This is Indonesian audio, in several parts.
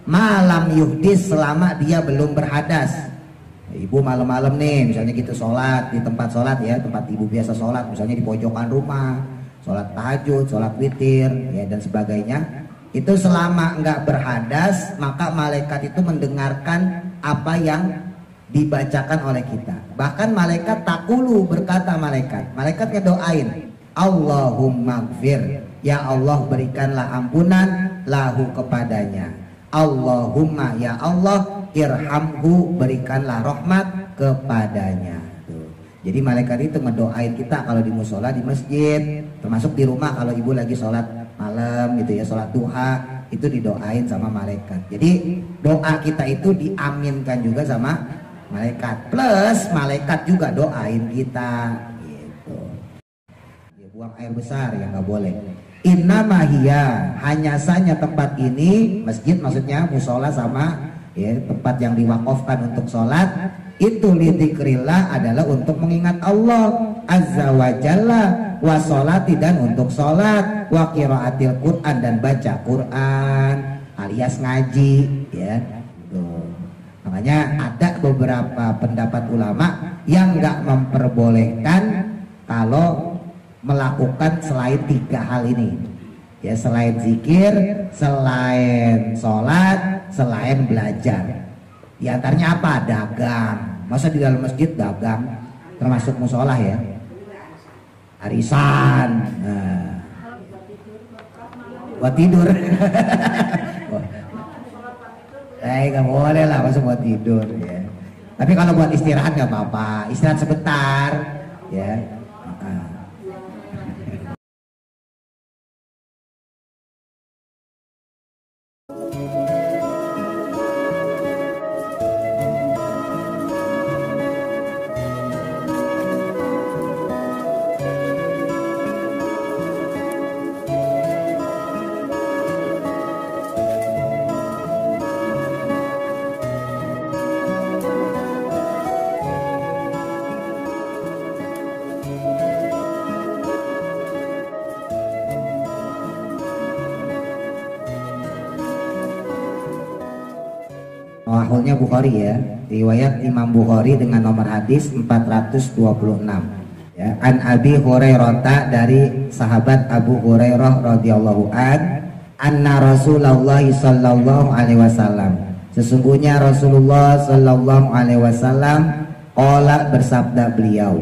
malam yuhdis, selama dia belum berhadas. Ibu malam-malam nih misalnya gitu sholat di tempat sholat ya, tempat ibu biasa sholat, misalnya di pojokan rumah, sholat tahajud, sholat witir ya dan sebagainya. Itu selama enggak berhadas, maka malaikat itu mendengarkan apa yang dibacakan oleh kita. Bahkan malaikat takulu, berkata malaikat ngedoain, Allahumma gfir, ya Allah berikanlah ampunan lahu kepadanya. Allahumma, ya Allah, irhamhu, berikanlah rahmat kepadanya. Tuh. Jadi malaikat itu ngedoain kita kalau di musola, di masjid, termasuk di rumah kalau ibu lagi sholat malam gitu ya, sholat duha, itu didoain sama malaikat. Jadi doa kita itu diaminkan juga sama malaikat, plus malaikat juga doain kita gitu. Ya, buang air besar ya nggak boleh. Innamahiyya, hanya saja tempat ini, masjid maksudnya, musola sama ya, tempat yang diwakafkan untuk sholat, itu lidzikrillah adalah untuk mengingat Allah azza wa jalla, wa sholati, dan untuk sholat, wa qiraatil Quran, dan baca Quran alias ngaji ya. Tuh. Makanya ada beberapa pendapat ulama yang nggak memperbolehkan kalau melakukan selain 3 hal ini ya, selain zikir, selain sholat, selain belajar. Di antaranya apa? Dagang. Masa di dalam masjid dagang? Termasuk musola ya, arisan. Nah, buat tidur. Nggak boleh lah masuk buat tidur ya. Tapi kalau buat istirahat nggak apa-apa, istirahat sebentar ya. Sahihnya Bukhari ya, riwayat Imam Bukhari dengan nomor hadis 426 ya. An Abi Hurairah, dari sahabat Abu Hurairah radhiyallahu an, anna Rasulullah sallallahu alaihi wasallam, sesungguhnya Rasulullah sallallahu alaihi wasallam qala, bersabda beliau,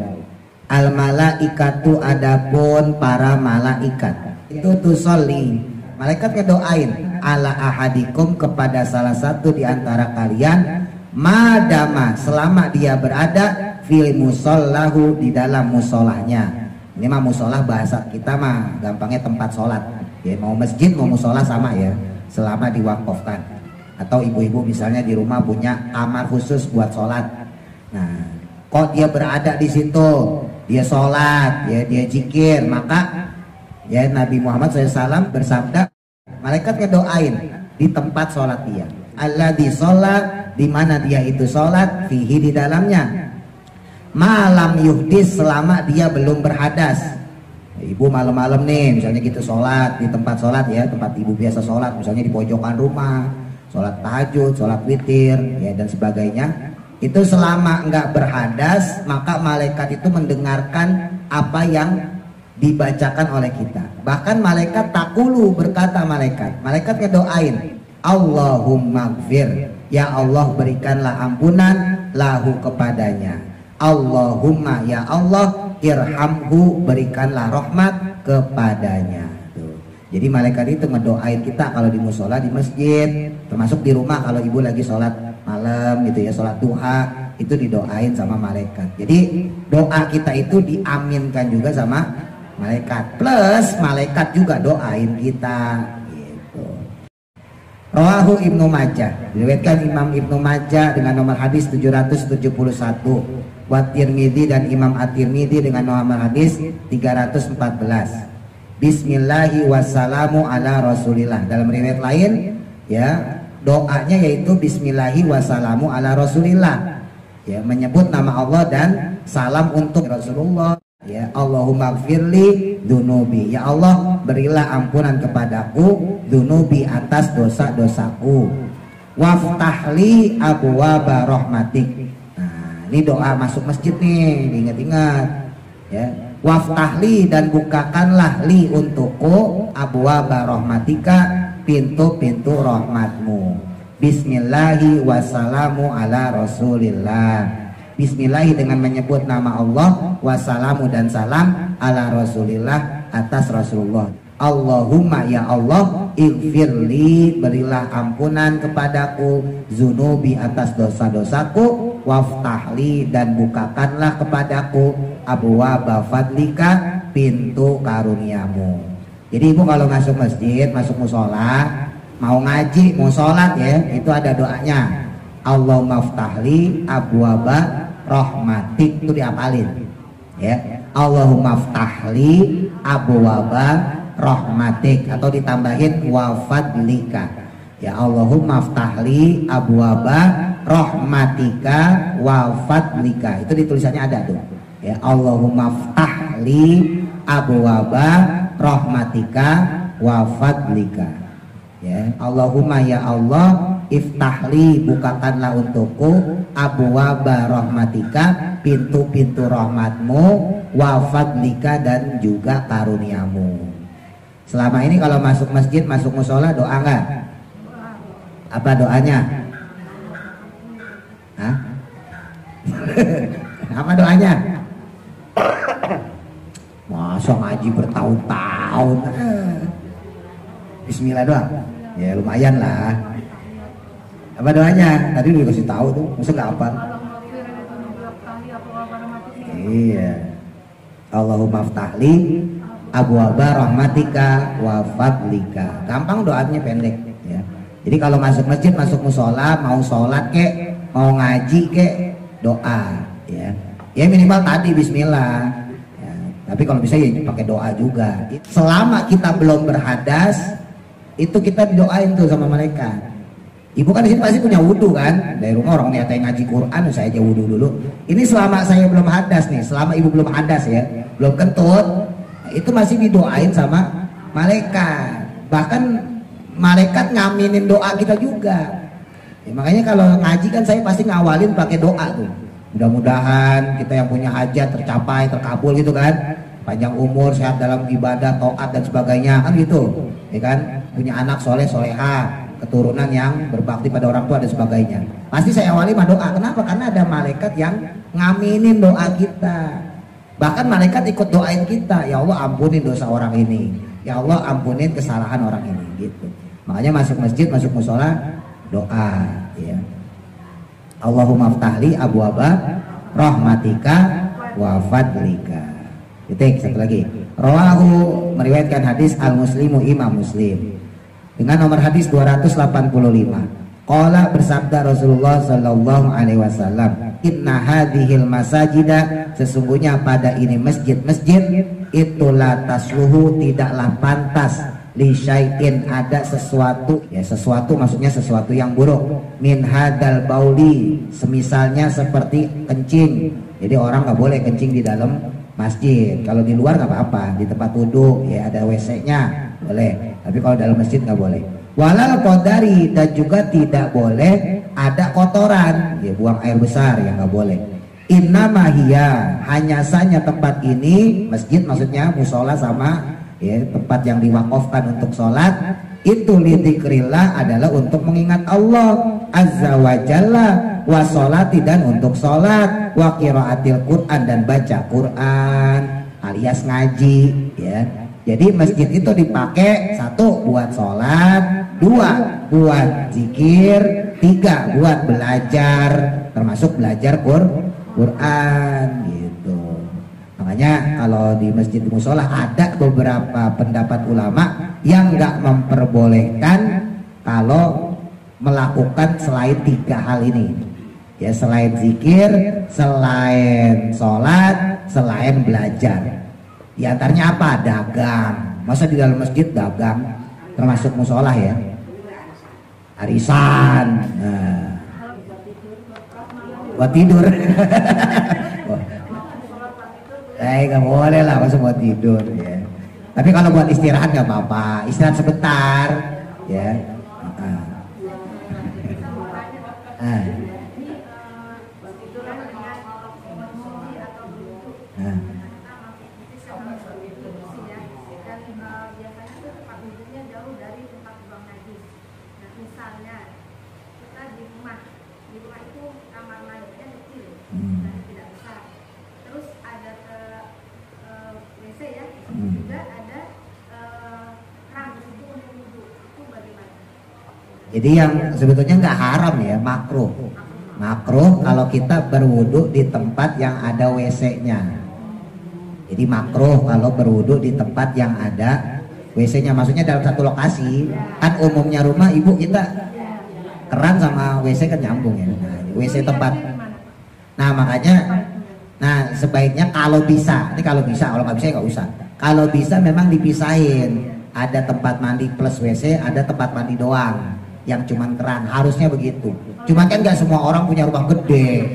al malaikatu, adapun para malaikat itu tusolli, malaikat ngedoain, ala ahadikum, kepada salah satu di antara kalian, madama, selama dia berada, fil musollahu, di dalam musolahnya. Ini mah musolah bahasa kita mah gampangnya tempat sholat ya, mau masjid mau musola sama ya, selama diwakafkan. Atau ibu-ibu misalnya di rumah punya kamar khusus buat sholat, nah kok dia berada di situ, dia sholat ya, dia zikir, maka ya Nabi Muhammad SAW bersabda, malaikat ngedoain di tempat sholat dia, alladzi sholat, di mana dia itu sholat, fihi, di dalamnya, malam yuhdis, selama dia belum berhadas. Ibu malam-malam nih misalnya gitu sholat di tempat sholat ya, tempat ibu biasa sholat, misalnya di pojokan rumah, sholat tahajud, sholat witir ya dan sebagainya. Itu selama enggak berhadas, maka malaikat itu mendengarkan apa yang dibacakan oleh kita. Bahkan malaikat takulu, berkata malaikat ngedoain, Allahumma gfir, ya Allah berikanlah ampunan lahu kepadanya. Allahumma, ya Allah, irhamhu, berikanlah rahmat kepadanya. Tuh. Jadi malaikat itu ngedoain kita kalau di musola, di masjid, termasuk di rumah kalau ibu lagi sholat malam gitu ya, sholat duha, itu didoain sama malaikat. Jadi doa kita itu diaminkan juga sama malaikat, plus malaikat juga doain kita gitu. Rawahu Ibnu Majah, diriwayatkan Imam Ibnu Majah dengan nomor hadis 771, wa Tirmidzi, dan Imam At-Tirmidzi dengan nomor hadis 314. Bismillahi wassalamu ala Rasulillah. Dalam riwayat lain ya, doanya yaitu Bismillahi wassalamu ala Rasulillah ya, menyebut nama Allah dan salam untuk Rasulullah. Ya, Allahumma gfirli dunubi, ya Allah berilah ampunan kepadaku, dunubi, atas dosa-dosaku. waftahli abwaaba rahmatik. Nah, ini doa masuk masjid nih, diingat-ingat ya. Waftahli dan bukakanlah li untukku abwaaba rahmatika, pintu-pintu rahmatmu. Bismillahi wassalamu ala rasulillah. Bismillahi dengan menyebut nama Allah, wassalamu dan salam ala rasulillah atas Rasulullah. Allahumma ya Allah, ighfirli, berilah ampunan kepadaku, zunubi atas dosa-dosaku, waftahli dan bukakanlah kepadaku abwaaba fadlika, pintu karuniamu. Jadi ibu kalau masuk masjid, masuk musola, mau ngaji, mau sholat ya, itu ada doanya. Allahumma ftahli abwaaba rahmatik, itu diapalin ya. Allahumma ftahli abwaaba rahmatik, atau ditambahin wafadlika ya. Allahumma ftahli abwaaba rahmatika wafadlika, itu ditulisannya ada tuh ya. Allahumma ftahli abwaaba rahmatika wafadlika ya. Allahumma ya Allah, iftahli, bukakanlah untukku abwaaba rahmatika, pintu-pintu rahmatmu, wafadlika dan juga karuniamu. Selama ini kalau masuk masjid, masuk musola, doa enggak? Apa doanya? Hah? Apa doanya? Masa ngaji bertahun-tahun? Bismillah doang. Ya lumayan lah. Apa doanya? Tadi udah kasih tahu tuh, masa nggak apa? Iya. Allahumma ftahli abwaaba rahmatika wa fadlika. Gampang, doanya pendek ya. Jadi kalau masuk masjid, masuk musola, mau sholat kek, mau ngaji kek, doa ya. Ya minimal tadi bismillah ya. Tapi kalau bisa ya pakai doa juga. Selama kita belum berhadas, itu kita didoain tuh sama malaikat. Ibu kan di sini pasti punya wudhu kan? Dari rumah orang niat ngaji Quran, saya aja wudhu dulu. Ini selama saya belum hadas nih, selama ibu belum hadas ya, belum kentut, itu masih didoain sama malaikat. Bahkan malaikat ngaminin doa kita juga ya. Makanya kalau ngaji kan saya pasti ngawalin pakai doa tuh. Mudah-mudahan kita yang punya hajat tercapai, terkabul gitu kan. Panjang umur, sehat dalam ibadah, taat dan sebagainya kan gitu ya kan. Punya anak soleh soleha, keturunan yang berbakti pada orang tua dan sebagainya. Pasti saya awali mah doa. Kenapa? Karena ada malaikat yang ngaminin doa kita. Bahkan malaikat ikut doain kita, ya Allah ampunin dosa orang ini, ya Allah ampunin kesalahan orang ini gitu. Makanya masuk masjid, masuk musola, doa ya. Allahumma ftahli abwaaba rahmatika wa fadlika. Titik, satu lagi. Rawahu, meriwayatkan hadis al-Muslimu, Imam Muslim, dengan nomor hadis 285. Qala, bersabda Rasulullah sallallahu alaihi wasallam, inna hadhil masajida, sesungguhnya pada ini masjid-masjid, itulah tasluhu, tidaklah pantas, li syai'in, ada sesuatu ya, sesuatu maksudnya sesuatu yang buruk, min hadal bauli, semisalnya seperti kencing. Jadi orang nggak boleh kencing di dalam masjid. Kalau di luar nggak apa-apa, di tempat wudhu ya ada WC-nya boleh, tapi kalau dalam masjid nggak boleh. Walal qadari, dan juga tidak boleh ada kotoran ya, buang air besar ya nggak boleh. Innamahiyya, hanya saja tempat ini, masjid maksudnya musola sama ya, tempat yang diwakafkan untuk sholat, itu lidzikrillah, adalah untuk mengingat Allah azza wa jalla, wa sholati, dan untuk sholat, wa qiraatil Quran, dan baca Quran alias ngaji ya. Jadi masjid itu dipakai, satu buat sholat, dua buat zikir, tiga buat belajar, termasuk belajar Quran gitu. Makanya kalau di masjid musola ada beberapa pendapat ulama yang nggak memperbolehkan kalau melakukan selain tiga hal ini ya, selain zikir, selain sholat, selain belajar. Di antaranya apa? Dagang. Masa di dalam masjid dagang? Termasuk musola ya. Arisan. Nah. Buat tidur. Nggak boleh lah, masa buat tidur ya. Tapi kalau buat istirahat nggak apa-apa. Istirahat sebentar ya. Ah. Ah. Jadi yang sebetulnya nggak haram ya, makruh. Makruh kalau kita berwudu di tempat yang ada WC-nya. Jadi makruh kalau berwudu di tempat yang ada WC-nya. Maksudnya dalam satu lokasi. Kan umumnya rumah ibu kita keran sama WC kan nyambung ya. Nah, WC tempat. Nah makanya, nah sebaiknya kalau bisa, ini kalau bisa, kalau nggak bisa nggak usah. Kalau bisa memang dipisahin. Ada tempat mandi plus WC, ada tempat mandi doang yang cuman keran, harusnya begitu. Cuma kan nggak semua orang punya rumah gede.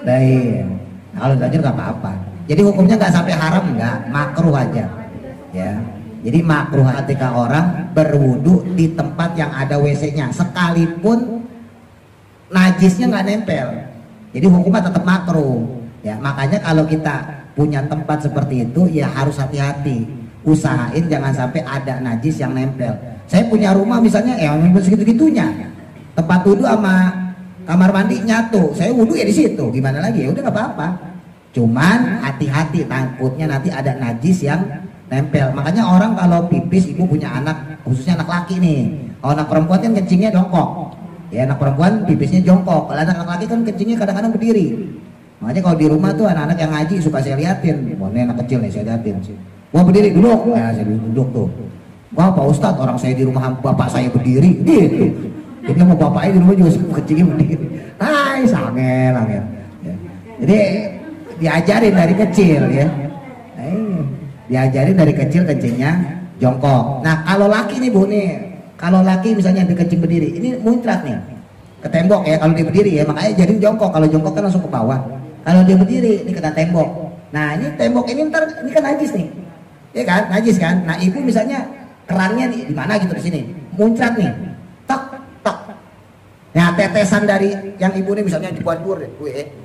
Baik, nah, kalau lanjut nggak apa-apa. Jadi hukumnya nggak sampai haram, nggak, makruh aja. Ya, jadi makruh ketika orang berwudu di tempat yang ada WC-nya, sekalipun najisnya nggak nempel. Jadi hukumnya tetap makruh. Ya, makanya kalau kita punya tempat seperti itu, ya harus hati-hati. Usahain jangan sampai ada najis yang nempel. Saya punya rumah misalnya, segitu-gitunya. Tempat wudhu sama kamar mandi nyatu. Saya wudhu ya di situ. Gimana lagi? Ya udah nggak apa-apa. Cuman hati-hati, takutnya nanti ada najis yang nempel. Makanya orang kalau pipis, ibu punya anak, khususnya anak laki nih. Kalau anak perempuan kan kencingnya jongkok. Ya anak perempuan pipisnya jongkok. Kalau anak laki kan kencingnya kadang-kadang berdiri. Makanya kalau di rumah tuh anak-anak yang ngaji suka saya liatin. Wah ini anak kecil nih saya liatin. Wah berdiri duduk, ya saya duduk tuh. Wah Pak Ustadz, orang saya di rumah bapak saya berdiri, gitu. Jadi sama bapaknya di rumah juga kencingnya berdiri. Hai, sangel. Ya. Jadi diajarin dari kecil ya. Diajarin dari kecil kencingnya jongkok. Nah kalau laki nih bu nih, kalau laki misalnya kencing berdiri, ini muncrat nih ke tembok ya. Kalau dia berdiri ya, makanya jadi jongkok. Kalau jongkok kan langsung ke bawah. Kalau dia berdiri, ini kena tembok. Nah ini tembok ini ntar ini kan najis nih. Ya kan, najis kan. Nah ibu misalnya kerannya nih di mana gitu di sini, muncrat nih, tok tok. Nah tetesan dari yang ibu nih misalnya di buat-buat deh,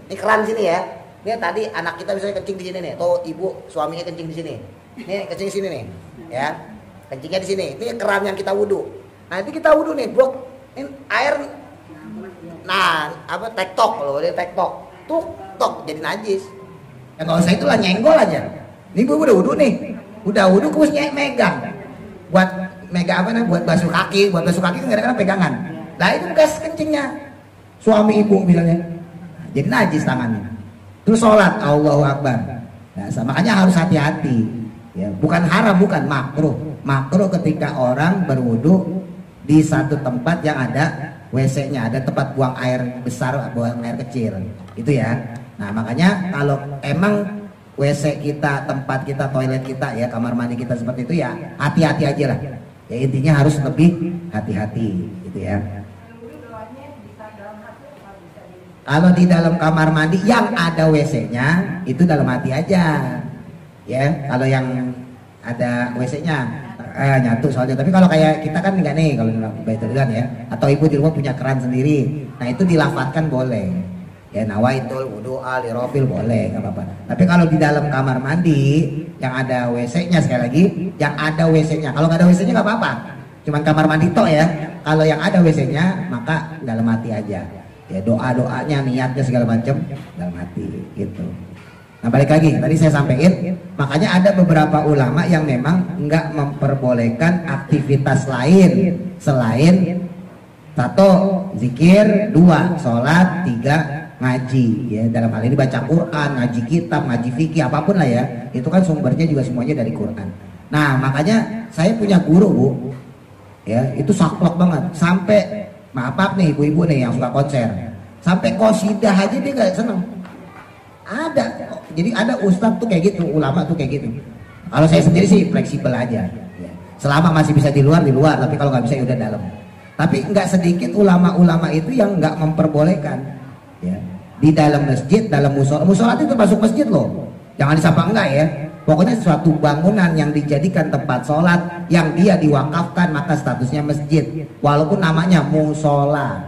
ini keran sini ya. Ini tadi anak kita misalnya kencing di sini nih, atau ibu suaminya kencing di sini. Nih kencing di sini nih, ya. Kencingnya di sini. Ini keran yang kita wudhu. Nah itu kita wudhu nih, blok ini air. Nah apa tektok loh, dia tektok, tuk tok jadi najis. Ya kalau saya itulah nyenggol aja. Ini ibu udah wudhu nih. Udah wudhu kusnya megang, buat megang apa nih? Buat basuh kaki kan kadang-kadang pegangan. Nah itu bekas kencingnya suami ibu misalnya, jadi najis tangannya. Terus sholat, Allahu Akbar. Nah, makanya harus hati-hati. Ya, bukan haram, bukan makruh. Makruh ketika orang berwudhu di satu tempat yang ada WC-nya, ada tempat buang air besar, buang air kecil. Itu ya. Nah makanya kalau emang WC kita, tempat kita, toilet kita ya, kamar mandi kita seperti itu ya, hati-hati aja lah. Ya intinya harus lebih hati-hati gitu ya. Kalau di dalam kamar mandi yang ada WC-nya itu dalam hati aja. Ya, kalau yang ada WC-nya nyatu soalnya. Tapi kalau kayak kita kan enggak nih, kalau Baitul kan ya, atau ibu di rumah punya keran sendiri. Nah, itu dilafatkan boleh. Ya nawaitul wudu alirofil boleh, nggak apa-apa. Tapi kalau di dalam kamar mandi yang ada WC-nya, sekali lagi yang ada WC-nya. Kalau nggak ada WC-nya nggak apa-apa, cuman kamar mandi toh ya. Kalau yang ada WC-nya maka dalam hati aja. Ya doa-doanya, niatnya segala macam dalam hati gitu. Nah balik lagi tadi saya sampaikan, makanya ada beberapa ulama yang memang nggak memperbolehkan aktivitas lain selain satu zikir, dua sholat, tiga ngaji ya, dalam hal ini baca Quran, ngaji kitab, ngaji fikih, apapun lah ya, itu kan sumbernya juga semuanya dari Quran. Nah makanya saya punya guru bu ya, itu saklek banget, sampai maaf nih ibu-ibu nih yang suka konser, sampai qosidah aja dia gak seneng. Ada, jadi ada ustadz tuh kayak gitu, ulama tuh kayak gitu. Kalau saya sendiri sih fleksibel aja ya. Selama masih bisa di luar, tapi kalau nggak bisa ya udah dalam. Tapi nggak sedikit ulama-ulama itu yang nggak memperbolehkan ya. Di dalam masjid, dalam musola itu termasuk masjid loh, jangan disapa enggak ya. Pokoknya suatu bangunan yang dijadikan tempat sholat, yang dia diwakafkan maka statusnya masjid, walaupun namanya musola.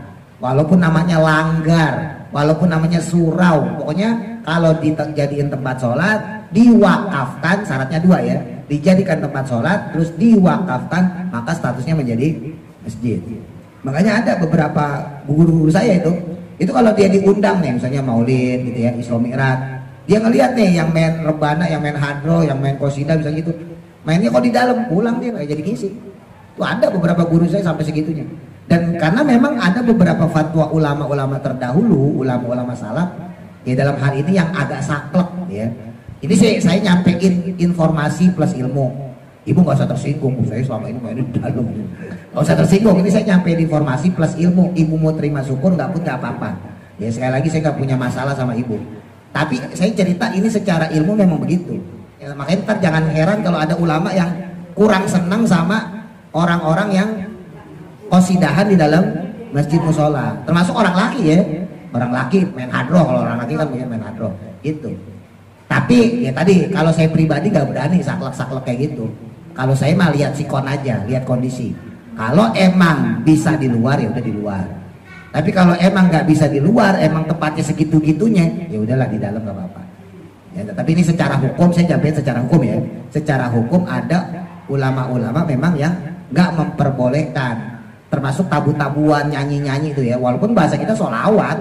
walaupun namanya langgar, walaupun namanya surau, pokoknya kalau dijadiin tempat sholat, diwakafkan, syaratnya dua ya, dijadikan tempat sholat, terus diwakafkan, maka statusnya menjadi masjid. Makanya ada beberapa guru-guru saya itu kalau dia diundang nih, misalnya maulid gitu ya, Isra Mi'raj, dia ngelihat nih yang main rebana, yang main hadro, yang main qasidah misalnya gitu, mainnya kok di dalam, pulang dia kayak jadi ngisi. Itu ada beberapa guru saya sampai segitunya. Dan karena memang ada beberapa fatwa ulama-ulama terdahulu, ulama-ulama salaf ya dalam hal ini yang agak saklek ya. Ini saya nyampein informasi plus ilmu. Ibu nggak usah tersinggung, saya selama ini main di dalam. Nggak usah tersinggung, ini saya nyampein informasi plus ilmu. Ibu mau terima syukur nggak pun nggak apa-apa. Ya sekali lagi saya nggak punya masalah sama ibu. Tapi saya cerita ini secara ilmu memang begitu. Ya, makanya ntar jangan heran kalau ada ulama yang kurang senang sama orang-orang yang qasidahan di dalam masjid musola, termasuk orang laki ya. Orang laki main hadroh, kalau orang laki kan punya main hadroh gitu. Tapi ya tadi kalau saya pribadi gak berani saklek-saklek kayak gitu. Kalau saya mah lihat sikon aja, lihat kondisi. Kalau emang bisa di luar ya udah di luar. Tapi kalau emang nggak bisa di luar, emang tempatnya segitu-gitunya, ya udahlah di dalam nggak apa-apa. Ya, tapi ini secara hukum, saya jawabnya secara hukum ya. Secara hukum ada ulama-ulama memang yang nggak memperbolehkan, termasuk tabu-tabuan, nyanyi-nyanyi itu ya. Walaupun bahasa kita sholawat,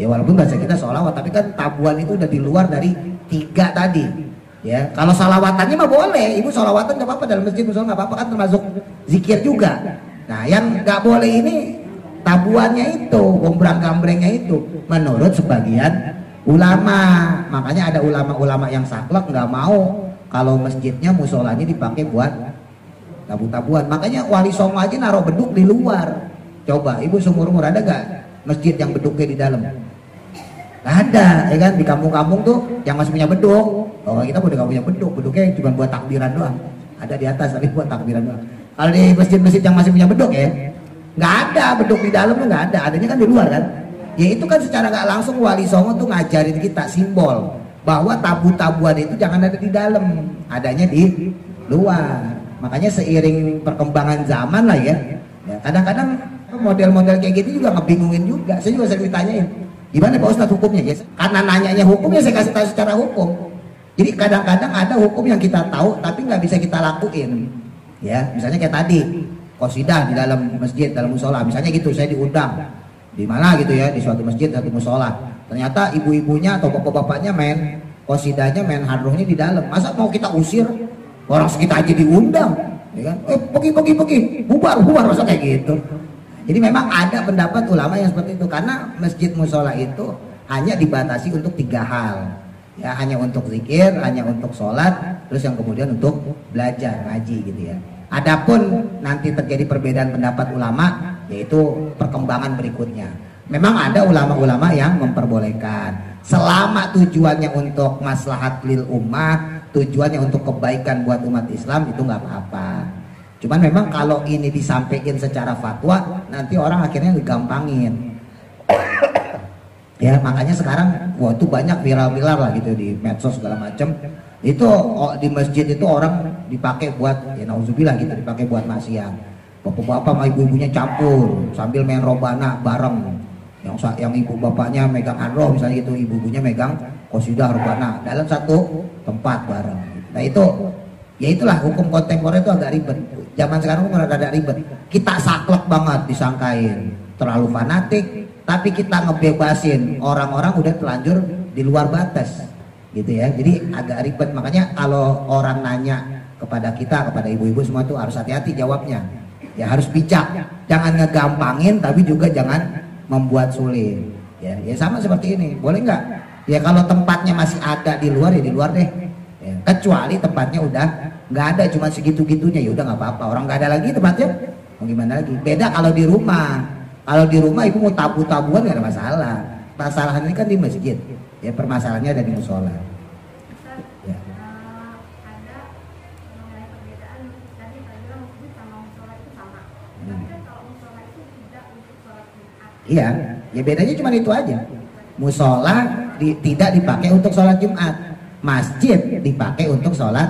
ya walaupun bahasa kita sholawat, tapi kan tabuan itu udah di luar dari 3 tadi. Ya, kalau salawatannya mah boleh, ibu salawatan nggak apa-apa dalam masjid musola nggak apa-apa kan termasuk zikir juga. Nah, yang nggak boleh ini tabuannya itu, gombrang-gambrengnya itu, menurut sebagian ulama. Makanya ada ulama-ulama yang saklek nggak mau kalau masjidnya musolanya dipakai buat tabu-tabuan. Makanya Wali Songo aja naruh beduk di luar. Coba ibu seumur-umur ada nggak masjid yang beduknya di dalam? Nggak ada, ya kan? Di kampung-kampung tuh yang masih punya beduk. Oh, kita udah nggak punya beduk, beduknya cuma buat takbiran doang. Ada di atas tapi buat takbiran doang. Kalau di masjid-masjid yang masih punya beduk ya, nggak ada beduk di dalam, nggak ada, adanya kan di luar kan. Ya itu kan secara nggak langsung Wali Songo tuh ngajarin kita simbol bahwa tabu-tabuan itu jangan ada di dalam, adanya di luar. Makanya seiring perkembangan zaman lah ya, kadang-kadang model-model kayak gitu juga ngebingungin juga. Saya juga sering ditanyain, gimana Pak Ustadz hukumnya? Ya, karena nanyanya hukumnya saya kasih tahu secara hukum. Jadi kadang-kadang ada hukum yang kita tahu tapi nggak bisa kita lakuin. Ya, misalnya kayak tadi qasidah di dalam masjid, dalam musola, misalnya gitu, saya diundang di mana gitu ya, di suatu masjid, satu musola, ternyata ibu-ibunya atau bapak-bapaknya main qasidahnya, main hadrohnya di dalam. Masa mau kita usir orang sekitar aja diundang, ya kan? Pergi, bubar, masa kayak gitu. Jadi memang ada pendapat ulama yang seperti itu, karena masjid musola itu hanya dibatasi untuk 3 hal. Ya, hanya untuk zikir, hanya untuk sholat, terus yang kemudian untuk belajar, ngaji gitu ya. Adapun nanti terjadi perbedaan pendapat ulama, yaitu perkembangan berikutnya. Memang ada ulama-ulama yang memperbolehkan selama tujuannya untuk maslahat lil ummah, tujuannya untuk kebaikan buat umat Islam, itu nggak apa-apa. Cuman memang kalau ini disampaikan secara fatwa, nanti orang akhirnya digampangin. Ya, makanya sekarang itu banyak viral-viral lah gitu di medsos segala macam. Itu di masjid itu orang dipakai buat ya nauzubillah gitu, dipakai buat maksiat. Bapak-bapak sama ibu-ibunya campur sambil main robana bareng. Yang ibu bapaknya megang hadroh misalnya gitu, ibu-ibunya megang qasidah robana dalam satu tempat bareng. Nah itu ya itulah hukum kontemporer itu agak ribet. Zaman sekarang agak ribet. Kita saklek banget disangkain terlalu fanatik, tapi kita ngebebasin orang-orang udah telanjur di luar batas gitu ya. Jadi agak ribet. Makanya kalau orang nanya kepada kita, kepada ibu-ibu semua tuh harus hati-hati jawabnya. Ya harus bijak, jangan ngegampangin tapi juga jangan membuat sulit. Ya sama seperti ini. Boleh nggak? Ya kalau tempatnya masih ada di luar ya di luar deh. Ya, kecuali tempatnya udah nggak ada, cuma segitu-gitunya, ya udah nggak apa-apa. Orang nggak ada lagi tempatnya, mau gimana lagi? Beda kalau di rumah. Kalau di rumah ibu mau tabu-tabuan nggak ada masalah. Masalahnya ini kan di masjid. Ya permasalahannya ada di musola. Ya. Iya, ya bedanya cuma itu aja. Musola tidak dipakai untuk sholat Jumat, masjid dipakai untuk sholat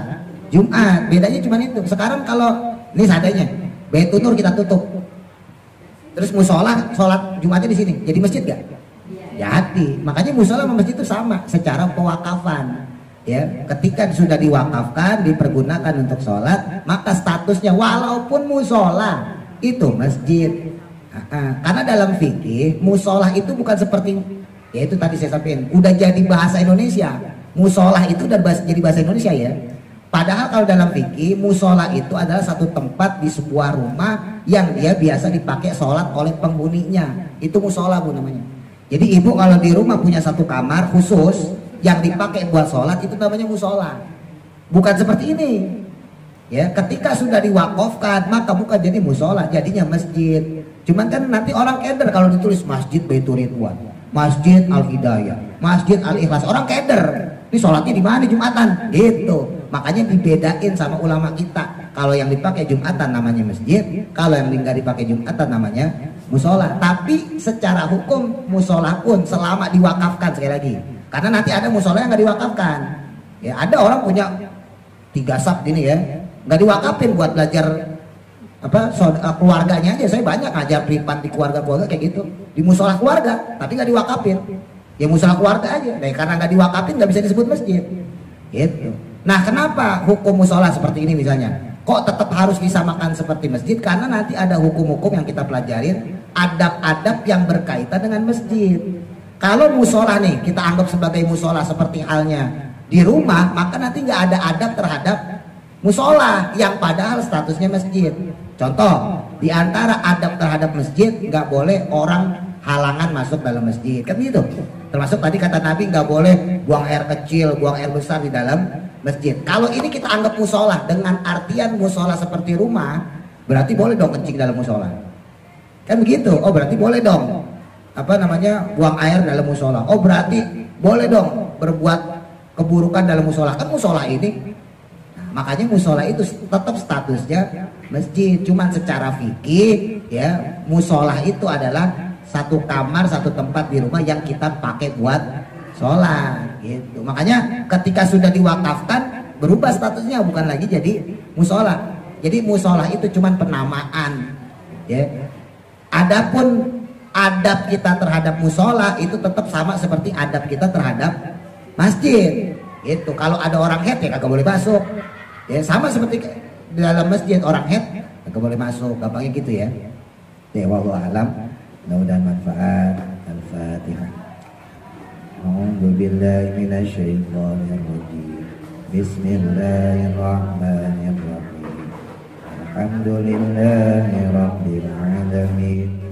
Jumat. Bedanya cuma itu. Sekarang kalau ini seadanya, Baitur Nur kita tutup, Terus musola sholat Jumatnya di sini, jadi masjid gak? Jadi, makanya musola sama masjid itu sama secara pewakafan. Ya, ketika sudah diwakafkan, dipergunakan untuk sholat, maka statusnya walaupun musola itu masjid. Karena dalam fikih musola itu bukan seperti, ya itu tadi saya sampaikan, udah jadi bahasa Indonesia. Musola itu udah jadi bahasa Indonesia ya. Padahal kalau dalam fikih musola itu adalah satu tempat di sebuah rumah yang dia biasa dipakai sholat oleh penghuninya. Itu musola bu namanya. Jadi ibu kalau di rumah punya satu kamar khusus yang dipakai buat sholat itu namanya musola. Bukan seperti ini. Ya, ketika sudah diwakafkan maka bukan jadi musola, jadinya masjid. Cuman kan nanti orang keder kalau ditulis Masjid Baitur Ridwan, Masjid Al Hidayah, Masjid Al Ikhlas, orang keder. Ini sholatnya di mana Jumatan? Gitu. Makanya dibedain sama ulama kita. Kalau yang dipakai Jumatan namanya masjid, kalau yang nggak dipakai Jumatan namanya musola. Tapi secara hukum musola pun selama diwakafkan, sekali lagi. Karena nanti ada musola yang nggak diwakafkan. Ya, ada orang punya 3 sab gini ya, nggak diwakafin buat belajar keluarganya aja. Saya banyak ngajar privat di keluarga-keluarga kayak gitu, di musola keluarga, tapi nggak diwakafin. Ya musola keluarga aja. Nah, karena nggak diwakafin nggak bisa disebut masjid. Gitu. Nah, kenapa hukum musola seperti ini misalnya? Kok tetap harus disamakan seperti masjid? Karena nanti ada hukum-hukum yang kita pelajarin, adab-adab yang berkaitan dengan masjid. Kalau musola nih kita anggap sebagai musola seperti halnya di rumah, maka nanti nggak ada adab terhadap musola yang padahal statusnya masjid. Contoh, di antara adab terhadap masjid nggak boleh orang halangan masuk dalam masjid, kan gitu. Termasuk tadi kata Nabi nggak boleh buang air kecil, buang air besar di dalam masjid. Kalau ini kita anggap musola dengan artian musola seperti rumah, berarti boleh dong kencing dalam musola. Kan begitu. Oh, berarti boleh dong buang air dalam musola. Oh, berarti boleh dong berbuat keburukan dalam musola. Kan musola ini, makanya musola itu tetap statusnya masjid. Cuman secara fikih ya, musola itu adalah satu kamar, satu tempat di rumah yang kita pakai buat sholat gitu. Makanya ketika sudah diwakafkan berubah statusnya, bukan lagi jadi musola. Jadi musola itu cuman penamaan ya. Adapun adab kita terhadap musola itu tetap sama seperti adab kita terhadap masjid gitu. Kalau ada orang head ya kagak boleh masuk ya, sama seperti di dalam masjid orang head kagak boleh masuk, gampangnya gitu ya. Ya wallahu alam, mudah-mudahan manfaat. Al-Fatihah. A'udzu billahi minasyaitonir rajim. Bismillahirrahmanirrahim. Alhamdulillahi rabbil alamin.